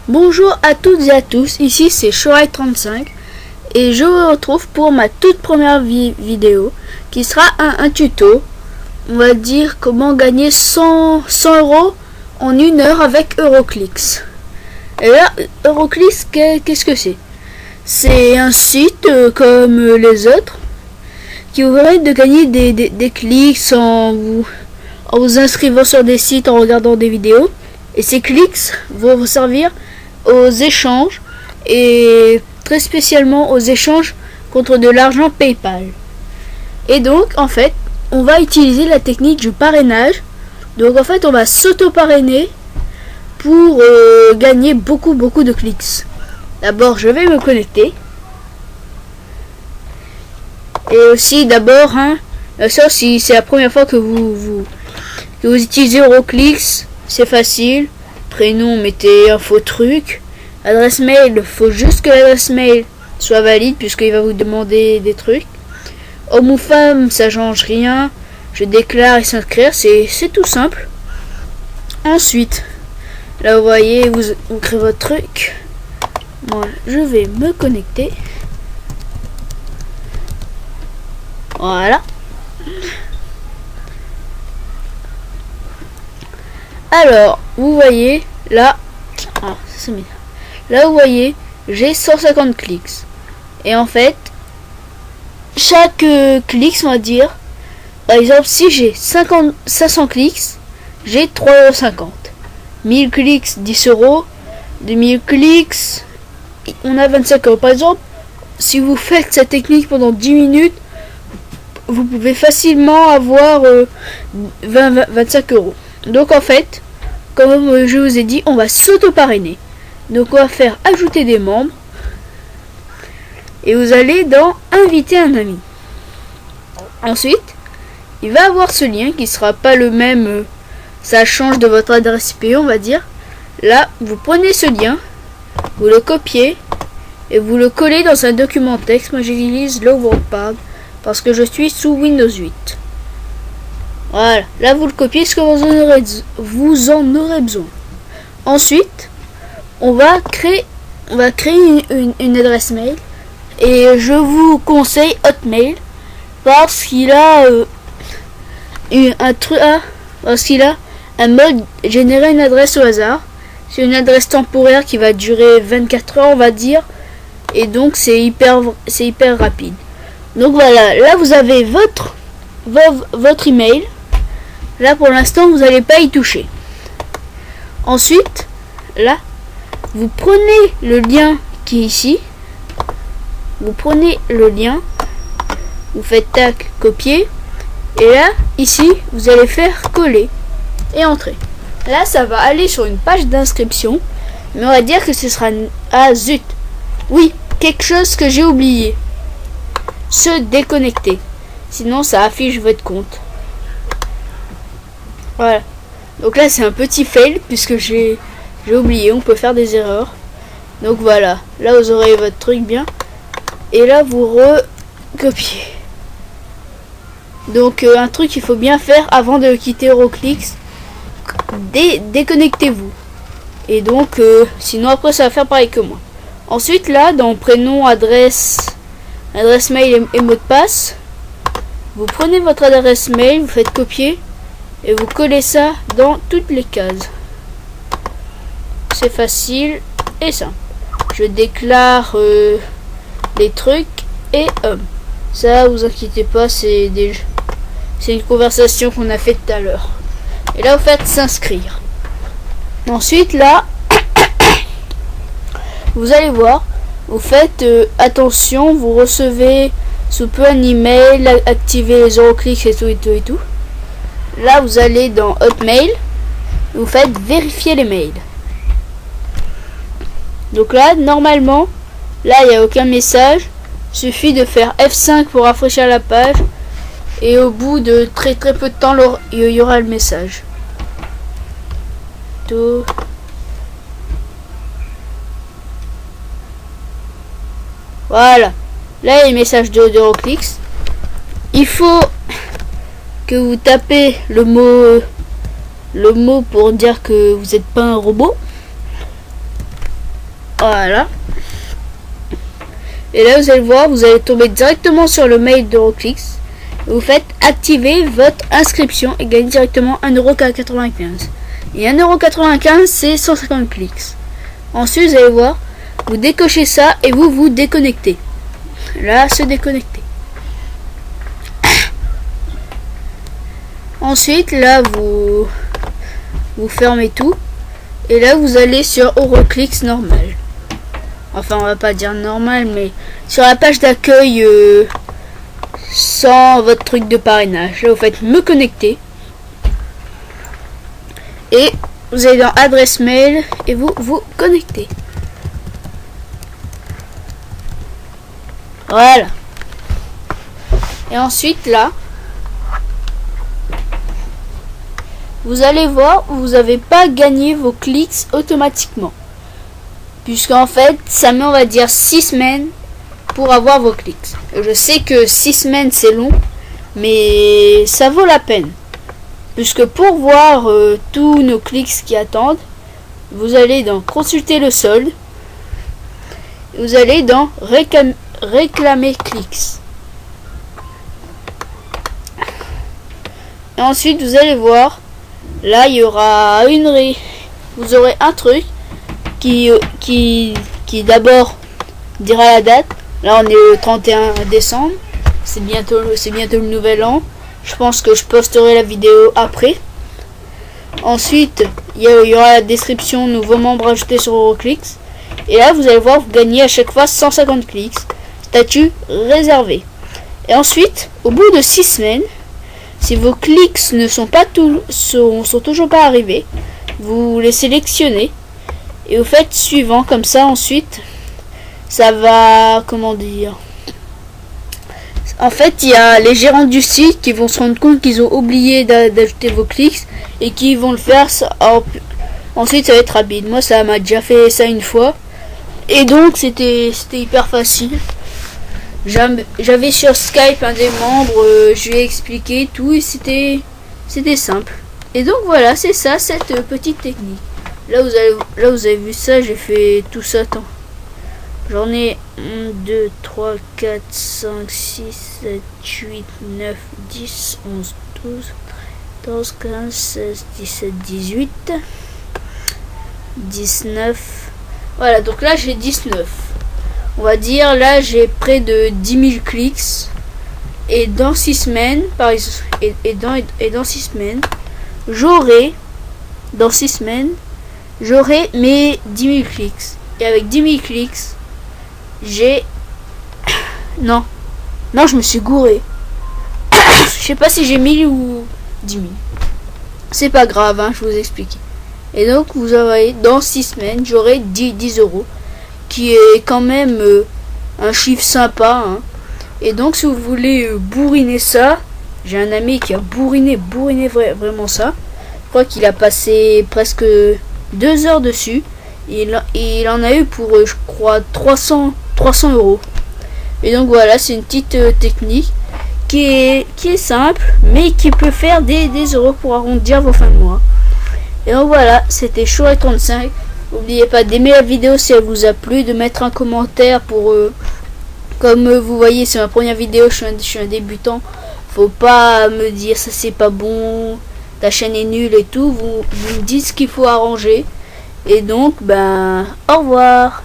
Bonjour à toutes et à tous, ici c'est Shorai35 et je vous retrouve pour ma toute première vidéo qui sera un tuto. On va dire comment gagner 100 € en 1 heure avec Euroclix. Et là, Euroclix, qu'est-ce que c'est? C'est un site comme les autres qui vous permet de gagner des clics en vous inscrivant sur des sites, en regardant des vidéos. Et ces clics vont vous servir aux échanges et très spécialement aux échanges contre de l'argent PayPal. Et donc en fait on va utiliser la technique du parrainage. Donc en fait on va s'auto-parrainer pour gagner beaucoup de clics. D'abord je vais me connecter. Et aussi d'abord ça, si c'est la première fois que vous utilisez Euroclix, c'est facile. Prénom, mettez un faux truc. Adresse mail, il faut juste que l'adresse mail soit valide puisqu'il va vous demander des trucs. Homme ou femme, ça change rien. Je déclare et s'inscrire, c'est tout simple. Ensuite, là vous voyez, vous créez votre truc. Moi, je vais me connecter. Voilà. Alors, vous voyez, là, là vous voyez, j'ai 150 clics. Et en fait, chaque clic, on va dire, par exemple, si j'ai 500 clics, j'ai 3,50 €. 1000 clics, 10 €. 2000 clics, on a 25 €. Par exemple, si vous faites cette technique pendant 10 minutes, vous pouvez facilement avoir 25 €. Donc en fait, comme je vous ai dit, on va s'auto-parrainer. Donc on va faire ajouter des membres. Et vous allez dans inviter un ami. Ensuite, il va avoir ce lien qui sera pas le même. Ça change de votre adresse IP, on va dire. Là, vous prenez ce lien, vous le copiez et vous le collez dans un document texte. Moi j'utilise l'Overpad parce que je suis sous Windows 8. Voilà, là vous le copiez ce que vous en aurez besoin. Ensuite, on va créer une adresse mail et je vous conseille Hotmail parce qu'il a un mode générer une adresse au hasard. C'est une adresse temporaire qui va durer 24 heures, on va dire, et donc c'est hyper rapide. Donc voilà, là vous avez votre email. Là pour l'instant vous n'allez pas y toucher. Ensuite, là vous prenez le lien qui est ici. Vous prenez le lien, vous faites tac, copier, et là ici vous allez faire coller et entrer. Là ça va aller sur une page d'inscription, mais on va dire que ce sera zut. Oui, quelque chose que j'ai oublié. Se déconnecter. Sinon ça affiche votre compte. Voilà. Donc là c'est un petit fail puisque j'ai oublié, on peut faire des erreurs. Donc voilà, là vous aurez votre truc bien. Et là vous recopiez. Donc un truc qu'il faut bien faire avant de quitter Euroclix, déconnectez-vous. Et donc sinon après ça va faire pareil que moi. Ensuite là dans prénom, adresse mail et mot de passe, vous prenez votre adresse mail, vous faites copier et vous collez ça dans toutes les cases. C'est facile et simple. Je déclare les trucs et ça vous inquiétez pas, c'est une conversation qu'on a fait tout à l'heure. Et là vous faites s'inscrire. Ensuite là vous allez voir, vous faites attention, vous recevez sous peu un email, activez les Euroclix et tout. Là vous allez dans Hotmail, vous faites vérifier les mails. Donc là normalement, là il n'y a aucun message, suffit de faire F5 pour rafraîchir la page et au bout de très peu de temps il y aura le message. Tout. Voilà, là il y a le message d'Euroclix. Il faut que vous tapez le mot pour dire que vous n'êtes pas un robot. Voilà. Et là vous allez voir, vous allez tomber directement sur le mail d'Euroclix. Vous faites activer votre inscription et gagnez directement 1,95€. Et 1,95€ c'est 150 clics. Ensuite vous allez voir, vous décochez ça et vous vous déconnectez. Là, se déconnecter. Ensuite là vous fermez tout. Et là vous allez sur Euroclix normal. Enfin on va pas dire normal, mais sur la page d'accueil sans votre truc de parrainage. Là vous faites me connecter. Et vous allez dans adresse mail et vous vous connectez. Voilà. Et ensuite là, vous allez voir, vous n'avez pas gagné vos clics automatiquement. Puisqu'en fait, ça met on va dire 6 semaines pour avoir vos clics. Je sais que 6 semaines c'est long, mais ça vaut la peine. Puisque pour voir tous nos clics qui attendent, vous allez dans consulter le solde. Vous allez dans réclamer clics. Et ensuite vous allez voir, là il y aura vous aurez un truc qui d'abord dira la date. Là on est le 31 décembre. C'est bientôt le nouvel an. Je pense que je posterai la vidéo après. Ensuite, il y aura la description nouveaux membres ajoutés sur Euroclix. Et là, vous allez voir, vous gagnez à chaque fois 150 clics. Statut réservé. Et ensuite, au bout de 6 semaines, si vos clics ne sont sont toujours pas arrivés, vous les sélectionnez et vous faites suivant. Comme ça, ensuite, ça va, comment dire, en fait, il y a les gérants du site qui vont se rendre compte qu'ils ont oublié d'ajouter vos clics et qui vont le faire. Ensuite, ça va être rapide. Moi, ça m'a déjà fait ça une fois. Et donc, c'était hyper facile. J'avais sur Skype un des membres, je lui ai expliqué tout et c'était simple. Et donc, voilà, c'est ça, cette petite technique. Là, vous avez vu ça, j'ai fait tout ça. Attends. J'en ai 1, 2, 3, 4, 5, 6, 7, 8, 9, 10, 11, 12, 14, 15, 16, 17, 18, 19. Voilà, donc là j'ai 19. On va dire, là j'ai près de 10 000 clics. Et dans 6 semaines, par exemple, et dans 6 semaines, j'aurai mes 10 000 clics. Et avec 10 000 clics, j'ai... Non, je me suis gouré. Je sais pas si j'ai 1000 ou 10 000. C'est pas grave, hein, je vous explique. Et donc, vous avez, dans 6 semaines, j'aurai 10 euros. Qui est quand même un chiffre sympa. Hein. Et donc, si vous voulez bourriner ça, j'ai un ami qui a bourriné vraiment ça. Je crois qu'il a passé presque 2 heures dessus. Il en a eu pour, je crois, 300 euros. Et donc voilà, c'est une petite technique qui est simple, mais qui peut faire des euros pour arrondir vos fins de mois. Et donc voilà, c'était Chouret35. N'oubliez pas d'aimer la vidéo si elle vous a plu, de mettre un commentaire pour... comme vous voyez, c'est ma première vidéo, je suis un débutant. Faut pas me dire ça c'est pas bon, ta chaîne est nulle et tout. Vous me dites ce qu'il faut arranger. Et donc, ben, au revoir.